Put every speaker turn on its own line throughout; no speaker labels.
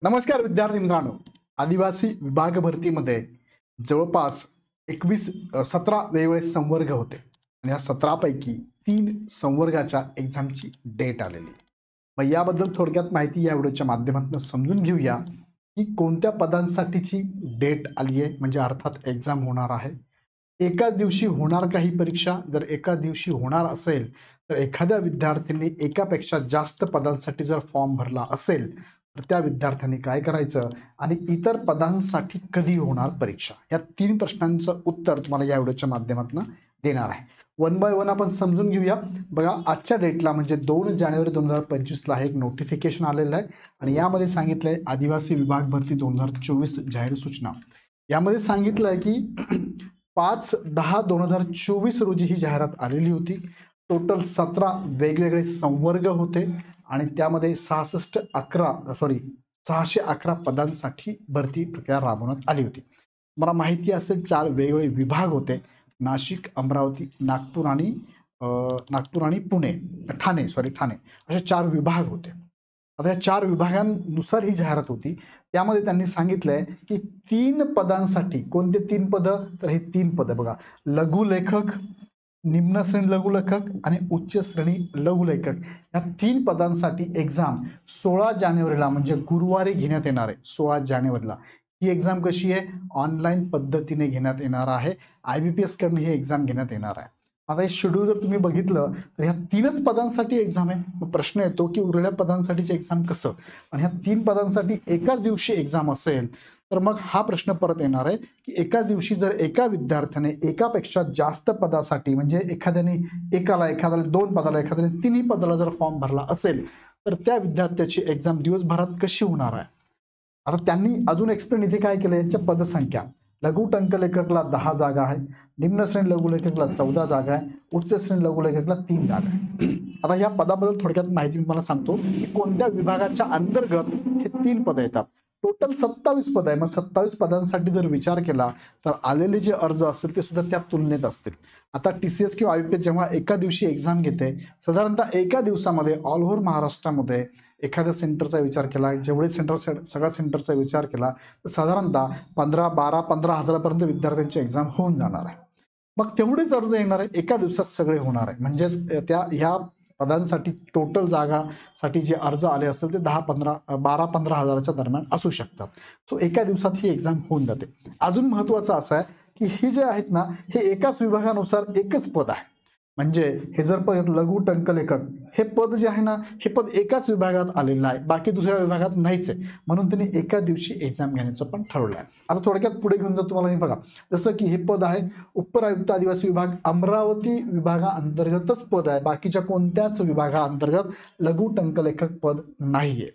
नमस्कार विद्यार्थी मित्रांनो, आदिवासी विभाग भरतीमध्ये जवळपास 17 वेगवेगळे संवर्ग होते आणि या 17 पैकी 3 संवर्गाच्या एक्झामची डेट आलेली. मग याबद्दल थोडक्यात माहिती या व्हिडिओच्या माध्यमातून समजून घेऊया की कोणत्या पदांसाठीची डेट आली आहे, म्हणजे अर्थात एक्झाम होणार आहे. एकाच दिवशी होणार का ही परीक्षा? जर एका दिवशी होणार असेल तर एखाद्या विद्यार्थ्यांनी एकापेक्षा जास्त पदांसाठी जर फॉर्म भरला असेल तर त्या विद्यार्थ्यांनी काय करायचं आणि इतर पदांसाठी कधी होणार परीक्षा, या 3 प्रश्नांचं उत्तर तुम्हाला या व्हिडिओच्या माध्यमातून देणार आहे. वन बाय वन आपण समजून घेऊया. बघा, आजच्या डेटला म्हणजे 2 जानेवारी 2025ला एक नोटिफिकेशन आलेलं आहे आणि यामध्ये सांगितलंय आदिवासी विभाग भरती 2024 जाहीर सूचना. यामध्ये सांगितलं आहे की 5/10/2024 रोजी ही जाहिरात आलेली होती. टोटल 17 वेगवेगळे संवर्ग होते आणि त्यामध्ये 611 पदांसाठी भरती प्रक्रिया राबवण्यात आली होती. मला माहिती असेल 4 वेगवेगळे विभाग होते: नाशिक, अमरावती, नागपूर आणि ठाणे असे 4 विभाग होते. आता या 4 विभागांनुसार ही जाहिरात होती. त्यामध्ये त्यांनी सांगितलंय की 3 पदांसाठी, कोणते 3 पदं? तर हे 3 पदं बघा: लघुलेखक, निम्न श्रेणी लघुलेखक आणि उच्च श्रेणी लघुलेखक, या 3 पदांसाठी एक्झाम 16 जानेवारीला म्हणजे गुरुवारी घेण्यात येणार आहे. 16 जानेवारीला ही एक्झाम कशी आहे? ऑनलाईन पद्धतीने घेण्यात येणार आहे. IBPS कडून ही एक्झाम घेण्यात येणार आहे. आता हे शेड्यूल जर तुम्ही बघितलं तर ह्या 3च पदांसाठी एक्झाम आहे. मग प्रश्न येतो की उरलेल्या पदांसाठीची एक्झाम कसं? आणि ह्या 3 पदांसाठी एकाच दिवशी एक्झाम असेल तर मग हा प्रश्न परत येणार आहे की एका दिवशी जर एका विद्यार्थ्याने एकापेक्षा जास्त पदासाठी, म्हणजे एखाद्याने 2 पदाला, एखाद्याने 3 पदाला जर फॉर्म भरला असेल तर त्या विद्यार्थ्याची एक्झाम दिवसभरात कशी होणार आहे? आता त्यांनी अजून एक्सप्लेन इथे काय केलं, यांच्या पदसंख्या: लघु टंकलेखकला 10 जागा आहे, निम्न श्रेणी लघुलेखकला 14 जागा आहे, उच्च श्रेणी लघुलेखकला 3 जागा आहे. आता या पदाबद्दल थोडक्यात माहिती मी तुम्हाला सांगतो की कोणत्या विभागाच्या अंतर्गत हे 3 पदं येतात. टोटल 27 पद आहे. मग 27 पदांसाठी जर विचार केला तर आलेले जे अर्ज असतील ते सुद्धा त्या तुलनेत असतील. आता TCS किंवा IBPS जेव्हा एका दिवशी एक्झाम घेते, साधारणतः एका दिवसामध्ये ऑल ओव्हर महाराष्ट्रामध्ये एखाद्या सेंटरचा विचार केला, जेवढे सेंटर, सगळ्या सेंटरचा विचार केला तर साधारणतः 15 हजारापर्यंत विद्यार्थ्यांची एक्झाम होऊन जाणार आहे. मग तेवढेच अर्ज येणार आहे, एका दिवसात सगळे होणार आहे. म्हणजेच ह्या पदांसाठी टोटल जागासाठी जे अर्ज आले असतील ते 12-15 हजाराच्या दरम्यान असू शकतात. सो एका दिवसात ही एक्झाम होऊन जाते. अजून महत्त्वाचं असं आहे की ही जे आहेत ना, हे एकाच विभागानुसार एकच पद आहे. म्हणजे हे जर पद लघु टंकलेखक हे पद जे आहे ना, हे पद एकाच विभागात आलेलं आहे, बाकी दुसऱ्या विभागात नाहीच आहे. म्हणून त्यांनी एका दिवशी एक्झाम घेण्याचं पण ठरवलं आहे. आता थोडक्यात पुढे घेऊन जर तुम्हाला बघा, जसं की हे पद आहे उपर आयुक्त आदिवासी विभाग, अमरावती विभागाअंतर्गतच पद आहे, बाकीच्या कोणत्याच विभागाअंतर्गत लघु टंकलेखक पद नाहीये.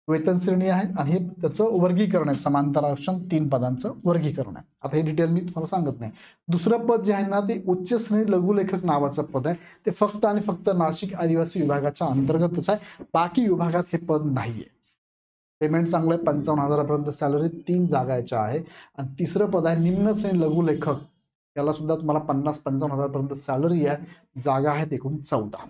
वेतन श्रेणी आहे आणि हे त्याचं वर्गीकरण आहे, समांतर आरक्षण 3 पदांचं वर्गीकरण आहे. आता हे डिटेल मी तुम्हाला सांगत नाही. दुसरं पद जे आहे ना, ते उच्च श्रेणी लघुलेखक नावाचं पद आहे. ते फक्त आणि फक्त नाशिक आदिवासी विभागाच्या अंतर्गतच आहे, बाकी विभागात हे पद नाहीये. पेमेंट चांगलं आहे, 55 हजारापर्यंत सॅलरी, 3 जागायच्या आहे. आणि तिसरं पद आहे निम्न श्रेणी लघुलेखक, त्याला सुद्धा तुम्हाला 50-55 हजारापर्यंत सॅलरी आहे, जागा आहेत एकूण 14.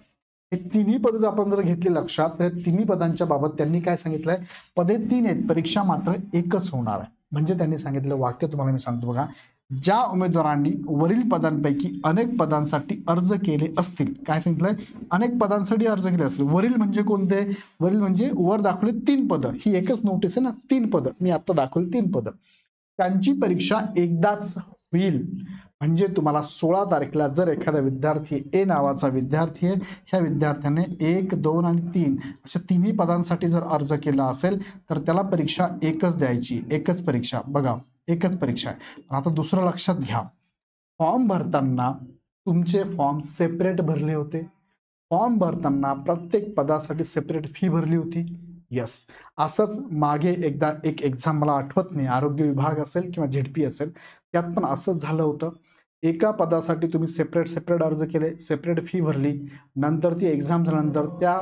हे 3ही पद आपण जर घेतली लक्षात तर 3ही पदांच्या बाबत त्यांनी काय सांगितलंय, पदे 3 आहेत, परीक्षा मात्र एकच होणार आहे. म्हणजे त्यांनी सांगितलेलं वाक्य तुम्हाला मी सांगतो बघा: ज्या उमेदवारांनी वरील पदांपैकी अनेक पदांसाठी अर्ज केले असतील, काय सांगितलंय, अनेक पदांसाठी अर्ज केले असतील. वरील म्हणजे कोणते? वरील म्हणजे वर दाखवले 3 पदं, ही एकच नोटीस आहे ना, 3 पदं मी आता दाखवली 3 पदं, त्यांची परीक्षा एकदाच होईल. म्हणजे तुम्हाला 16 तारखेला जर एखादा विद्यार्थी, A नावाचा विद्यार्थी आहे, ह्या विद्यार्थ्याने 1, 2 आणि 3 अशा 3ही पदांसाठी जर अर्ज केला असेल तर त्याला परीक्षा एकच द्यायची, एकच परीक्षा. बघा, एकच परीक्षा आहे. आता दुसरं लक्षात घ्या, फॉर्म भरताना तुमचे फॉर्म सेपरेट भरले होते. फॉर्म भरताना प्रत्येक पदासाठी सेपरेट फी भरली होती. यस, असंच मागे एकदा एक एक्झाम मला आठवत नाही, आरोग्य विभाग असेल किंवा ZP असेल, त्यात पण असंच झालं होतं. एका पदासाठी तुम्ही सेपरेट अर्ज केले, सेपरेट फी भरली, नंतर ती एक्झाम झाल्यानंतर त्या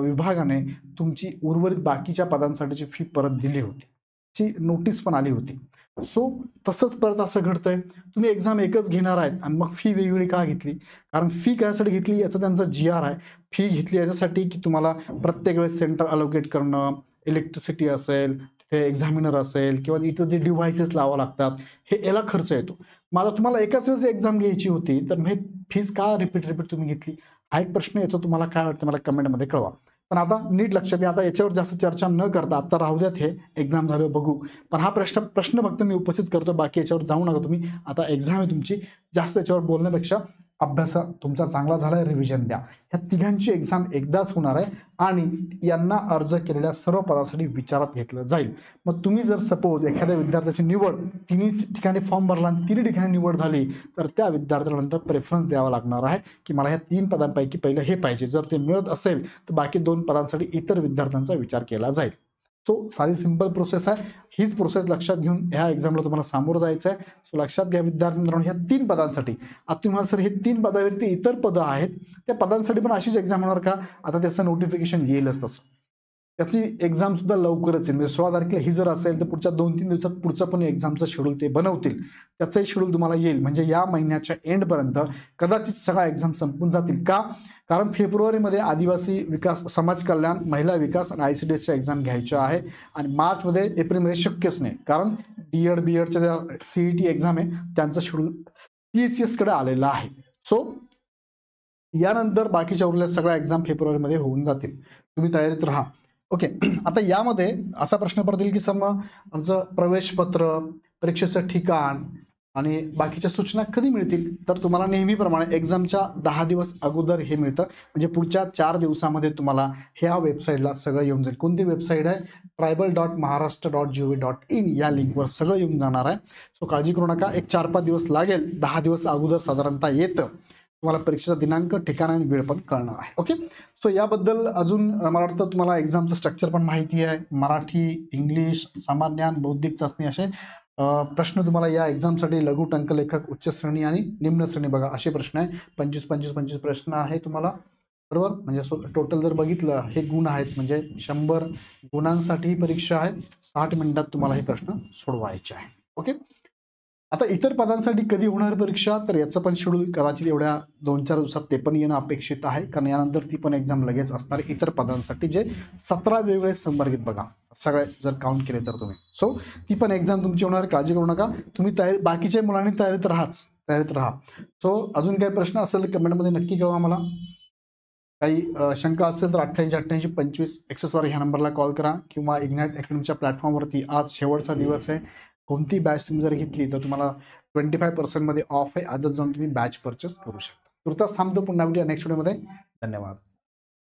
विभागाने तुमची उर्वरित बाकीच्या पदांसाठीची फी परत दिली होती, ची नोटीस पण आली होती. सो तसंच परत असं घडतंय, तुम्ही एक्झाम एकच घेणार आहेत आणि मग फी वेगवेगळी का घेतली? कारण फी कशासाठी घेतली याचा त्यांचा GR आहे. फी घेतली याच्यासाठी की तुम्हाला प्रत्येक वेळेस सेंटर अलोकेट करणं, इलेक्ट्रिसिटी असेल, तिथे एक्झामिनर असेल किंवा इथं जे डिव्हाइसेस लावावं लागतात, हे याला खर्च येतो. मग आता तुम्हाला एकाच वेळेस एक्झाम घ्यायची होती, तर मग फीस का रिपीट तुम्ही घेतली? हा एक प्रश्न याचा तुम्हाला काय वाटतं मला कमेंटमध्ये कळवा. पण आता नीट लक्षात घ्या, आता याच्यावर जास्त चर्चा न करता आता राहू द्यात, हे एक्झाम झालं बघू. पण हा प्रश्न फक्त मी उपस्थित करतो, बाकी याच्यावर जाऊ नका तुम्ही. आता एक्झाम आहे तुमची, जास्त याच्यावर बोलण्यापेक्षा अभ्यास तुमचा चांगला झालाय, रिव्हिजन द्या. ह्या तिघांची एक्झाम एकदाच होणार आहे आणि यांना अर्ज केलेल्या सर्व पदासाठी विचारात घेतलं जाईल. मग तुम्ही जर सपोज एखाद्या विद्यार्थ्याची निवड तिन्ही ठिकाणी फॉर्म भरला आणि तिन्ही ठिकाणी निवड झाली, तर त्या विद्यार्थ्याला नंतर प्रेफरन्स द्यावा लागणार आहे की मला ह्या 3 पदांपैकी पहिलं हे पाहिजे. जर ते मिळत असेल तर बाकी 2 पदांसाठी इतर विद्यार्थ्यांचा विचार केला जाईल. सो साधी सिंपल प्रोसेस आहे. हीच प्रोसेस लक्षात घेऊन ह्या एक्झामला तुम्हाला सामोरं जायचं आहे. सो लक्षात घ्या विद्यार्थी मित्रांनो, ह्या 3 पदांसाठी आता तुम्हाला सर हे 3 पदावरती इतर पदं आहेत, त्या पदांसाठी पण अशीच एक्झाम होणार का? आता त्याचं नोटिफिकेशन येईलच तसं. त्याची एक्झाम सुद्धा लवकरच येईल. म्हणजे 16 तारखेला ही जर असेल तर पुढच्या 2-3 दिवसात पुढचं पण एक्झामचं शेड्यूल ते बनवतील. त्याचंही शेड्यूल तुम्हाला येईल. म्हणजे या महिन्याच्या एंडपर्यंत कदाचित सगळ्या एक्झाम संपून जातील. का? कारण फेब्रुवारीमध्ये आदिवासी विकास, समाज कल्याण, महिला विकास आणि ICDSच्या एक्झाम घ्यायच्या आहे आणि मार्चमध्ये, एप्रिलमध्ये शक्यच नाही. कारण BEdच्या ज्या CET एक्झाम आहे त्यांचं शेड्यूल TCS कडे आलेलं आहे. सो यानंतर बाकीच्या उरलेल्या सगळ्या एक्झाम फेब्रुवारीमध्ये होऊन जातील. तुम्ही तयारीत राहा. ओके. आता यामध्ये असा प्रश्न परत येईल की सर मग आमचं प्रवेशपत्र, परीक्षेचं ठिकाण आणि बाकीच्या सूचना कधी मिळतील? तर तुम्हाला नेहमीप्रमाणे एक्झामच्या 10 दिवस अगोदर हे मिळतं. म्हणजे पुढच्या 4 दिवसामध्ये तुम्हाला ह्या वेबसाईटला सगळं येऊन जाईल. कोणती वेबसाईट आहे? tribal.maharashtra.gov.in या लिंकवर सगळं येऊन जाणार आहे. सो काळजी करू नका. एक 4-5 दिवस लागेल. 10 दिवस अगोदर साधारणतः येतं. तुम्हाला परीक्षेचा दिनांक, ठिकाण आणि वेळ पण कळणार आहे. ओके. सो याबद्दल अजून मला वाटतं तुम्हाला एक्झामचं स्ट्रक्चर पण माहिती आहे. मराठी, इंग्लिश, सामान्य ज्ञान, बौद्धिक चाचणी असे प्रश्न तुम्हाला या एक्झामसाठी लघु टंकलेखक, उच्च श्रेणी आणि निम्न श्रेणी बघा असे प्रश्न आहे. 25 प्रश्न आहे तुम्हाला, बरोबर. म्हणजे टोटल जर बघितलं हे गुण आहेत, म्हणजे 100 गुणांसाठी ही परीक्षा आहे. 60 मिनिटात तुम्हाला हे प्रश्न सोडवायचे आहे. ओके. आता इतर पदांसाठी कधी होणार परीक्षा? तर याचं पण शेड्यूल कदाचित एवढ्या 2-4 दिवसात ते पण येणं अपेक्षित आहे. कारण यानंतर ती पण एक्झाम लगेच असणार इतर पदांसाठी, जे 17 वेगवेगळे संवर्गित बघा, सगळे जर काउंट केले तर तुम्ही. सो ती पण एक्झाम तुमची होणार, काळजी करू नका. तुम्ही बाकीच्या मुलांनी तयारीत राहा. सो अजून काही प्रश्न असेल तर कमेंटमध्ये नक्की कळवा मला. काही शंका असेल तर 88-25 ह्या नंबरला कॉल करा किंवा इग्नाइट अकॅडमीच्या प्लॅटफॉर्मवरती आज शेवटचा दिवस आहे. कोणती बॅच तुम्ही जर घेतली तर तुम्हाला 25% मध्ये ऑफ आहे. आजच जाऊन तुम्ही बॅच परचेस करू शकता. तुर्तास थांबतो. पुन्हा भेटूया नेक्स्ट व्हिडिओमध्ये. धन्यवाद.